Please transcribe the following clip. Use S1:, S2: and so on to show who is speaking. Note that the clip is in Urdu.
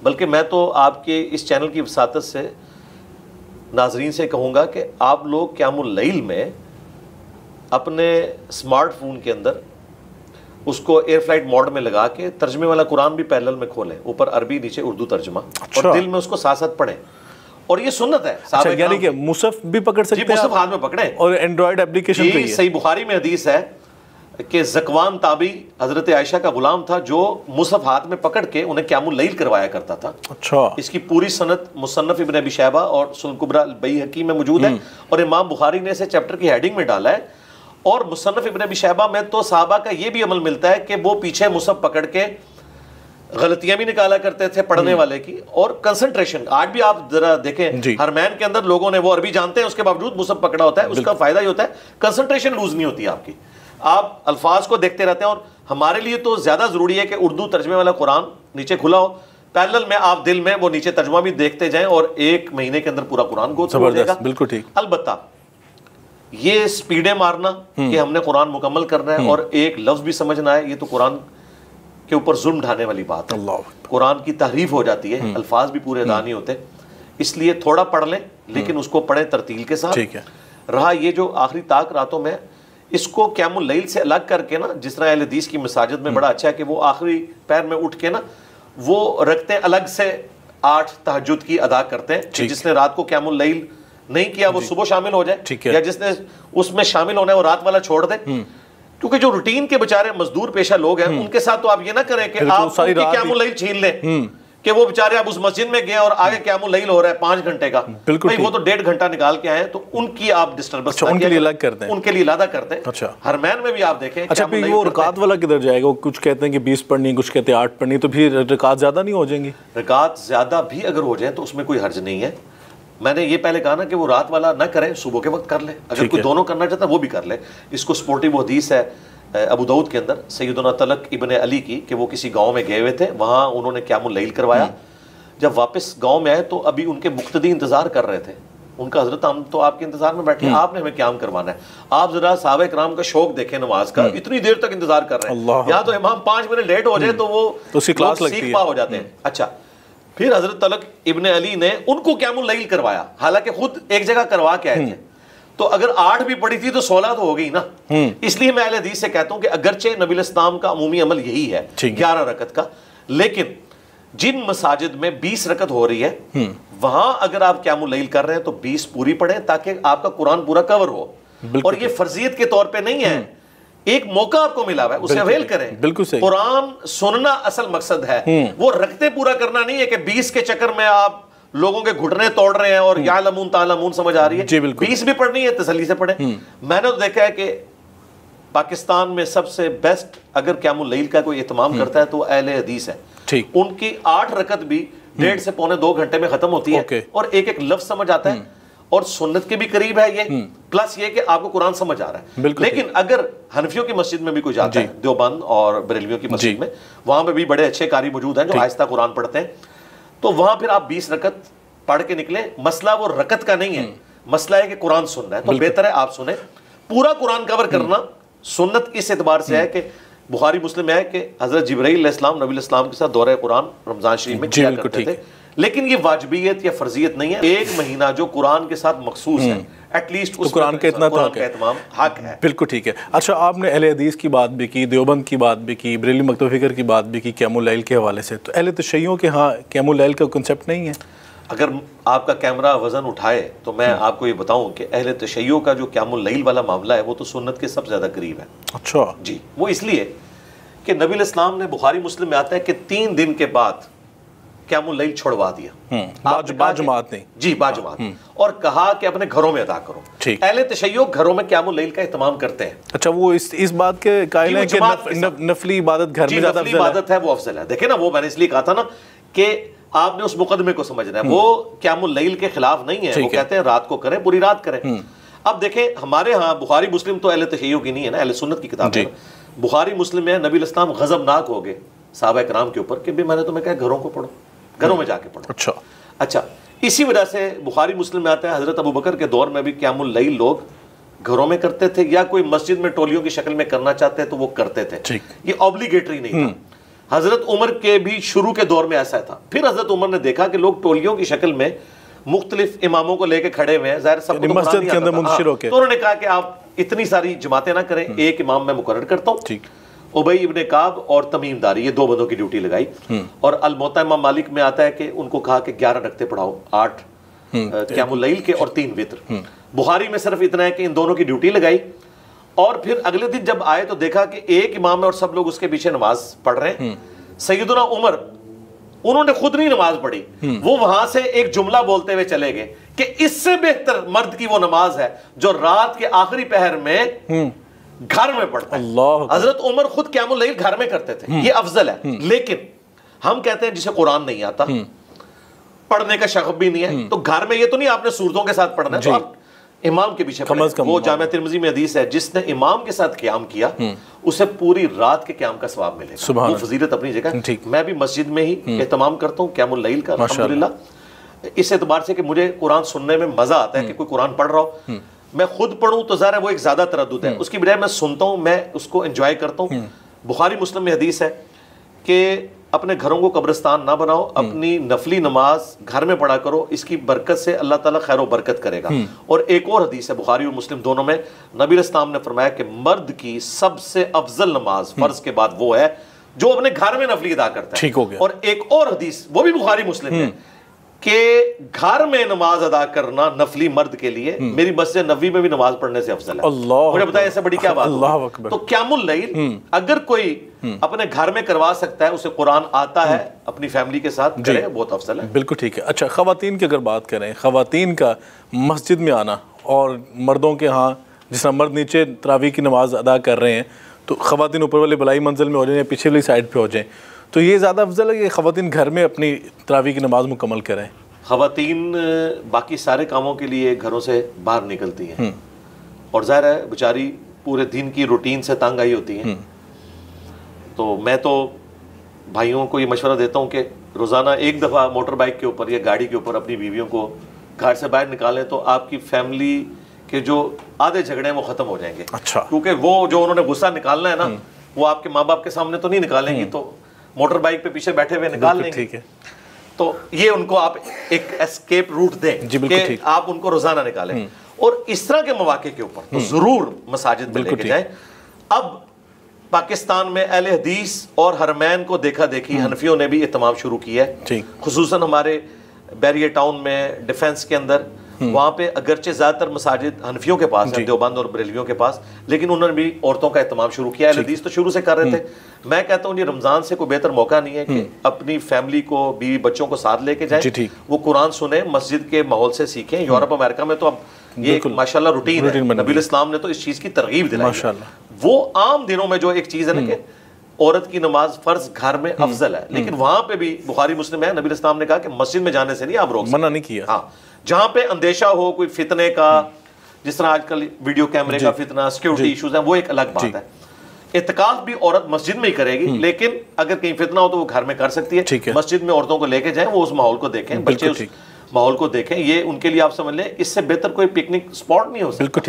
S1: بلکہ میں تو آپ کے اس چینل کی وساطت سے ناظرین سے کہوں گا کہ آپ لوگ قیام اللیل میں اپنے اسمارٹ فون کے اندر اس کو ایئر فلائٹ موڈ میں لگا کے ترجمے والا قرآن بھی پیرلل میں کھولیں، اوپر عربی نیچے اردو ترجمہ، اور دل میں اس کو ساتھ ساتھ پڑھیں، اور یہ سنت ہے۔
S2: یعنی کہ مصحف بھی پکڑ سکتے ہیں؟
S1: مصحف ہاتھ میں پکڑیں،
S2: اور اینڈرائڈ اپلیکیشن پہ ہی ہے۔
S1: صحیح بخاری میں حدیث ہے کہ زکوان تابعی حضرت عائشہ کا غلام تھا جو مصحف ہاتھ میں پکڑ کے انہیں قیام اللیل کروایا کرتا تھا۔
S2: اچھا،
S1: اس کی پوری سند مصنف ابن ابی شیبہ اور سنن کبریٰ البیہقی میں موجود ہے، اور امام بخاری نے اسے چیپٹر کی ہیڈنگ میں ڈالا ہے۔ اور مصنف ابن ابی شیبہ میں تو صحابہ کا یہ بھی عمل ملتا ہے کہ وہ پیچھے مصحف پکڑ کے غلطیاں بھی نکالا کرتے تھے پڑھنے والے کی، اور کنسنٹریشن آج بھی آپ ذرا دیکھیں حرمین کے اندر لوگوں نے وہ عربی جانتے ہیں اس کے باوجود مصحف پکڑا ہوتا ہے، اس کا فائدہ یہ ہوتا ہے کنسنٹریشن لوز نہیں ہوتی آپ کی، آپ الفاظ کو دیکھتے رہتے ہیں۔ اور ہمارے لیے تو زیادہ ضروری ہے کہ اردو ترجمے والا قرآن نیچے کھلا ہو، پیرلل میں آپ دل میں وہ نیچے ترجمہ بھی دیکھتے جائیں، اور 1 مہینے کے اندر پورا قرآن گو تھرو ہو جائے گا۔
S2: بالکل ٹھیک۔
S1: البتہ یہ سپیڈیں مارنا کہ ہم نے قرآن مکمل کرنا ہے اور ایک لفظ بھی سمجھنا ہے، یہ تو قرآن کے اوپر ظلم ڈھانے والی بات ہے۔ قرآن کی تحریف ہو جاتی ہے، الفاظ بھی پورے ادا نہیں ہوتے، اس لیے تھوڑا پڑھ لیں لیکن اس کو پڑھیں ترتیل کے ساتھ۔ رہا یہ جو آخری طاق راتوں میں، اس کو قیام اللیل سے الگ کر کے نا، جس طرح اہل حدیث کی مساجد میں بڑا اچھا ہے کہ وہ آخری پیر میں اٹھ کے نا وہ رکھتے ہیں الگ سے 8 تہجد کی ادا کرتے ہیں، جس نے رات کو قیام اللیل نہیں کیا وہ صبح شامل ہو جائے، یا جس نے اس میں شامل ہونا ہے وہ رات والا چھوڑ دے، کیونکہ جو روٹین کے بچارے مزدور پیشہ لوگ ہیں ان کے ساتھ تو آپ یہ نہ کریں کہ آپ قیام اللیل چھین لیں کہ وہ بچارے اب اس مسجد میں گئے اور آگے قیام اللیل ہو رہا ہے 5 گھنٹے کا، بھائی وہ تو 1.5 گھنٹہ نکال کے آئے، تو ان کی آپ ڈسٹربنس
S2: ان کے لیے الگ کرتے ہیں،
S1: ان کے لیے علیحدہ کرتے ہیں۔ حرمین میں بھی آپ دیکھیں،
S2: اچھا پھر وہ رکعت والا کدھر جائے گا؟ کچھ کہتے ہیں کہ 20 پڑھنی، کچھ کہتے ہیں 8 پڑھنی، تو پھر رکعت زیادہ نہیں ہو جائیں گی؟
S1: رکعت زیادہ بھی اگر ہو جائیں تو اس میں کوئی حرج نہیں ہے۔ میں نے یہ پہلے کہا نا کہ وہ رات والا نہ کرے، صبح کے وقت کر لے، اگر کوئی دونوں کرنا چاہتا ہے وہ بھی کر لے۔ اس کو سپورٹیو حدیث ہے ابو داؤد کے اندر سیدنا طلق ابن علی کی کہ وہ کسی گاؤں میں گئے ہوئے تھے، وہاں انہوں نے قیام اللیل کروایا، جب واپس گاؤں میں آئے تو ابھی ان کے مقتدی انتظار کر رہے تھے، ان کا حضرت ہم تو آپ کے انتظار میں بیٹھے ہیں، آپ نے ہمیں قیام کروانا ہے۔ آپ ذرا صحابہ کرام کا شوق دیکھیں نماز کا، اتنی دیر تک انتظار کر رہے ہیں، یہاں تو امام 5 منٹ لیٹ ہو جائے تو وہ سیکھ پا ہو جاتے ہیں۔ اچھا پھر حضرت طلق ابن علی نے ان کو قیام اللیل کروایا، حالانکہ خود ایک جگہ کروا کے آئے تھے، تو اگر 8 بھی پڑھی تھی تو 16 تو ہو گئی نا۔ اس لیے میں اہل حدیث سے کہتا ہوں کہ اگرچہ نبی الاسلام کا عمومی عمل یہی ہے 11 رکعت کا، لیکن جن مساجد میں 20 رکعت ہو رہی ہے وہاں اگر آپ قیام اللیل کر رہے ہیں تو 20 پوری پڑھیں تاکہ آپ کا قرآن پورا کور ہو، اور یہ فرضیت کے طور پہ نہیں ہے، ایک موقع آپ کو ملا ہوا ہے، اسے اویل کریں۔
S2: بالکل صحیح۔
S1: قرآن سننا اصل مقصد ہے، وہ رکھتے پورا کرنا نہیں ہے کہ 20 کے چکر میں آپ لوگوں کے گھٹنے توڑ رہے ہیں اور یعلمون تعلمون سمجھ آ رہی ہے۔ 20 بھی پڑھنی ہے تسلی سے پڑھیں۔ میں نے تو دیکھا ہے کہ پاکستان میں سب سے بیسٹ اگر قیام اللیل کا کوئی اہتمام کرتا ہے تو اہل حدیث ہے، ان کی 8 رکعت بھی 1.5 سے پونے 2 گھنٹے میں ختم ہوتی ہے، اور ایک ایک لفظ سمجھ آتا ہے، اور سنت کے بھی قریب ہے یہ، پلس یہ کہ آپ کو قرآن سمجھ آ رہا ہے۔ لیکن اگر حنفیوں کی مسجد میں بھی کوئی جاتا ہے، دیوبند اور بریلویوں کی مسجد میں، وہاں پہ بھی بڑے اچھے قاری موجود ہیں جو آہستہ قرآن پڑھتے ہیں، تو وہاں پھر آپ 20 رکعت پڑھ کے نکلیں۔ مسئلہ وہ رکعت کا نہیں ہے، مسئلہ ہے کہ قرآن سننا ہے، تو بہتر ہے آپ سنیں، پورا قرآن کور کرنا سنت اس اعتبار سے ہے کہ بخاری مسلم ہے کہ حضرت جبرائیل علیہ السلام نبی الاسلام کے ساتھ دورہ قرآن رمضان شریف میں کیا کرتے تھے، لیکن یہ واجبیت یا فرضیت نہیں ہے۔ 1 مہینہ جو قرآن کے ساتھ مخصوص ہے، ایٹ لیسٹ اس
S2: قرآن کا اتنا
S1: اہتمام حق ہے۔
S2: بالکل ٹھیک ہے۔ اچھا آپ نے اہل حدیث کی بات بھی کی، دیوبند کی بات بھی کی، بریلوی مکتب فکر کی بات بھی کی قیام اللیل کے حوالے سے، تو اہل تشیعوں کے ہاں قیام اللیل کا کنسیپٹ نہیں ہے؟
S1: اگر آپ کا کیمرہ وزن اٹھائے تو میں آپ کو یہ بتاؤں کہ اہل تشیع کا جو قیام اللیل والا معاملہ ہے وہ تو سنت کے سب سے زیادہ قریب ہے۔
S2: اچھا
S1: جی، وہ اس لیے کہ نبی الاسلام نے بخاری مسلم میں آتا ہے کہ 3 دن کے بعد قیام اللیل چھوڑوا دیا،
S2: باجماعت نہیں،
S1: جی باجماعت، اور کہا کہ اپنے گھروں میں ادا کرو۔ اہل تشیع گھروں میں قیام اللیل کا اہتمام کرتے ہیں۔
S2: اچھا وہ اس بات کے قائل ہیں کہ نفلی عبادت گھر میں زیادہ افضل ہے؟
S1: عبادت ہے وہ افضل ہے۔ دیکھیں نا، وہ میں نے اس لیے کہا تھا نا کہ آپ نے اس مقدمے کو سمجھنا ہے، وہ قیام اللیل کے خلاف نہیں ہے، وہ کہتے ہیں رات کو کریں، پوری رات کریں۔ اب دیکھیں ہمارے ہاں بخاری مسلم تو اہل تشیع کی نہیں ہے نا، اہل سنت کی کتاب ہے۔ بخاری مسلم میں نبی الاسلام غضبناک ہو گئے صحابہ کرام کے اوپر کہ بھی میں نے تمہیں کہا گھروں کو پڑھو، گھروں میں جا کے پڑھو۔ اچھا اسی وجہ سے بخاری مسلم میں آتا ہے حضرت ابو بکر کے دور میں بھی قیام اللیل لوگ گھروں میں کرتے تھے، یا کوئی مسجد میں ٹولیوں کی شکل میں کرنا چاہتے تو وہ کرتے تھے، یہ اوبلیگیٹری نہیں تھا۔ حضرت عمر کے بھی شروع کے دور میں ایسا تھا. پھر حضرت عمر نے دیکھا کہ لوگ ٹولیوں کی شکل میں مختلف اماموں کو لے کے کھڑے ہوئے ہیں, ظاہر سب کو
S2: مسجد کے اندر منتشر ہو کے,
S1: تو انہوں نے کہا کہ آپ اتنی ساری جماعتیں نہ کریں, ایک امام میں مقرر کرتا ہوں.
S2: ٹھیک.
S1: ابی ابن کعب اور تمیم داری, یہ 2 بندوں کی ڈیوٹی لگائی. اور الموطا امام مالک میں آتا ہے کہ ان کو کہا کہ 11 رکعتیں پڑھاؤ, 8 قیام اللیل کے اور 3 وتر. بخاری میں صرف اتنا ہے کہ ان دونوں کی ڈیوٹی لگائی. اور پھر اگلے دن جب آئے تو دیکھا کہ ایک امام ہے اور سب لوگ اس کے پیچھے نماز پڑھ رہے ہیں. سیدنا عمر, انہوں نے خود نہیں نماز پڑھی, وہ وہاں سے ایک جملہ بولتے ہوئے چلے گئے کہ اس سے بہتر مرد کی وہ نماز ہے جو رات کے آخری پہر میں گھر میں پڑھتا ہے. حضرت عمر خود قیام اللیل گھر میں کرتے تھے, یہ افضل ہے. لیکن ہم کہتے ہیں جسے قرآن نہیں آتا, پڑھنے کا شغف بھی نہیں ہے, تو گھر میں یہ تو نہیں آپ نے سورتوں کے ساتھ پڑھنا ہے, تو آپ امام کے پیچھے پڑھیں. وہ جامع ترمذی میں حدیث ہے, جس نے امام کے ساتھ قیام کیا اسے پوری رات کے قیام کا ثواب ملے گا. وہ فضیلت اپنی جگہ. میں بھی مسجد میں ہی اہتمام کرتا ہوں قیام اللیل کا الحمدللہ, اس اعتبار سے کہ مجھے قرآن سننے میں مزہ آتا ہے کہ کوئی قرآن پڑھ رہا ہو. میں خود پڑھوں تو ظاہر ہے وہ ایک زیادہ تردد ہے, اس کی بجائے میں سنتا ہوں, میں اس کو انجوائے کرتا ہوں. بخاری مسلم میں حدیث ہے کہ اپنے گھروں کو قبرستان نہ بناؤ, اپنی نفلی نماز گھر میں پڑھا کرو, اس کی برکت سے اللہ تعالیٰ خیر و برکت کرے گا. اور ایک اور حدیث ہے بخاری اور مسلم دونوں میں, نبی اسلام نے فرمایا کہ مرد کی سب سے افضل نماز فرض کے بعد وہ ہے جو اپنے گھر میں نفلی ادا کرتا ہے.
S2: ٹھیک ہو گیا.
S1: اور ایک اور حدیث وہ بھی بخاری مسلم ہے کہ گھر میں نماز ادا کرنا نفلی مرد کے لیے میری مسجد نبوی میں بھی نماز پڑھنے سے افضل ہے. مجھے بتائیں ایسا بڑی کیا بات ہے. تو قیام اللیل اگر کوئی اپنے گھر میں کروا سکتا ہے, اسے قرآن آتا ہے, اپنی فیملی کے ساتھ کرے, بہت افضل ہے.
S2: بالکل ٹھیک ہے. اچھا, خواتین کی اگر بات کریں, خواتین کا مسجد میں آنا اور مردوں کے ہاں جس طرح مرد نیچے تراویح کی نماز ادا کر رہے ہیں تو خواتین اوپر والے بلائی منزل میں ہو جائیں یا پیچھے والی سائڈ پہ ہو جائیں, تو یہ زیادہ افضل ہے کہ خواتین گھر میں اپنی تراویح کی نماز مکمل کریں؟
S1: خواتین باقی سارے کاموں کے لیے گھروں سے باہر نکلتی ہیں اور ظاہر ہے بیچاری پورے دن کی روٹین سے تنگ آئی ہوتی ہیں. تو میں تو بھائیوں کو یہ مشورہ دیتا ہوں کہ روزانہ ایک دفعہ موٹر بائک کے اوپر یا گاڑی کے اوپر اپنی بیویوں کو گھر سے باہر نکالیں تو آپ کی فیملی کے جو آدھے جھگڑے ہیں وہ ختم ہو جائیں گے. کیونکہ وہ جو انہوں نے غصہ نکالنا ہے نا, وہ آپ کے ماں باپ کے سامنے تو نہیں نکالیں گی, تو موٹر بائک پہ پیچھے بیٹھے ہوئے نکال لیں گے. تو یہ ان کو آپ ایک اسکیپ روٹ دیں کہ آپ ان کو روزانہ نکالیں. اور اس طرح کے مواقع کے اوپر تو ضرور مساجد میں لے کے جائیں. اب پاکستان میں اہل حدیث اور حرمین کو دیکھا دیکھی حنفیوں نے بھی اہتمام شروع کیا ہے, خصوصاً ہمارے بیریئر ٹاؤن میں ڈیفنس کے اندر. وہاں پہ اگرچہ زیادہ تر مساجد حنفیوں کے پاس ہیں, دیوبند اور بریلویوں کے پاس, لیکن انہوں نے بھی عورتوں کا اہتمام شروع کیا. اہل حدیث تو شروع سے کر رہے تھے. میں کہتا ہوں یہ رمضان سے کوئی بہتر موقع نہیں ہے کہ اپنی فیملی کو, بیوی بچوں کو ساتھ لے کے جائیں, وہ قرآن سنیں, مسجد کے ماحول سے سیکھیں. یورپ امریکہ میں تو اب یہ ماشاءاللہ روٹین ہے, نبی اسلام نے تو اس چیز کی ترغیب دلائی. وہ عام دنوں میں جو ایک چیز ہے نا کہ عورت کی نماز فرض گھر میں افضل ہے, لیکن وہاں پہ بھی بخاری مسلم ہے, نبی اسلام نے کہا کہ مسجد میں جانے سے نہیں آپ روک,
S2: منع نہیں کیا.
S1: ہاں, جہاں پہ اندیشہ ہو کوئی فتنے کا, جس طرح آج کل ویڈیو کیمرے کا فتنہ, سیکیورٹی ایشوز ہیں, وہ ایک الگ بات ہے. اعتکاف بھی عورت مسجد میں ہی کرے گی, لیکن اگر کہیں فتنہ ہو تو وہ گھر میں کر سکتی ہے. مسجد میں عورتوں کو لے کے جائیں, وہ اس ماحول کو دیکھیں, بچے اس ماحول کو دیکھیں. یہ ان کے لیے آپ سمجھ لیں اس سے بہتر کوئی پکنک اسپاٹ نہیں ہو سکتا.